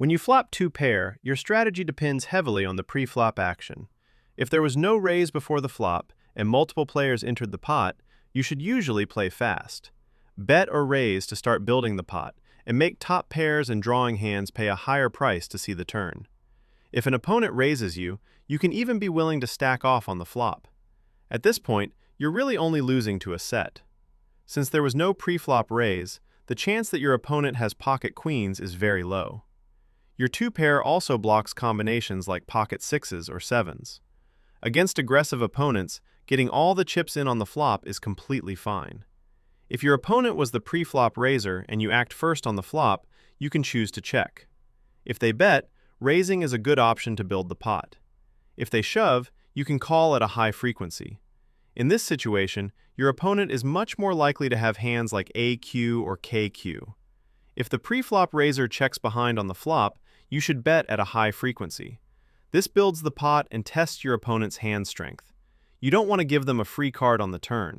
When you flop two pair, your strategy depends heavily on the pre-flop action. If there was no raise before the flop and multiple players entered the pot, you should usually play fast. Bet or raise to start building the pot, and make top pairs and drawing hands pay a higher price to see the turn. If an opponent raises you, you can even be willing to stack off on the flop. At this point, you're really only losing to a set. Since there was no pre-flop raise, the chance that your opponent has pocket queens is very low. Your two pair also blocks combinations like pocket sixes or sevens. Against aggressive opponents, getting all the chips in on the flop is completely fine. If your opponent was the pre-flop raiser and you act first on the flop, you can choose to check. If they bet, raising is a good option to build the pot. If they shove, you can call at a high frequency. In this situation, your opponent is much more likely to have hands like AQ or KQ. If the pre-flop raiser checks behind on the flop, you should bet at a high frequency. This builds the pot and tests your opponent's hand strength. You don't want to give them a free card on the turn.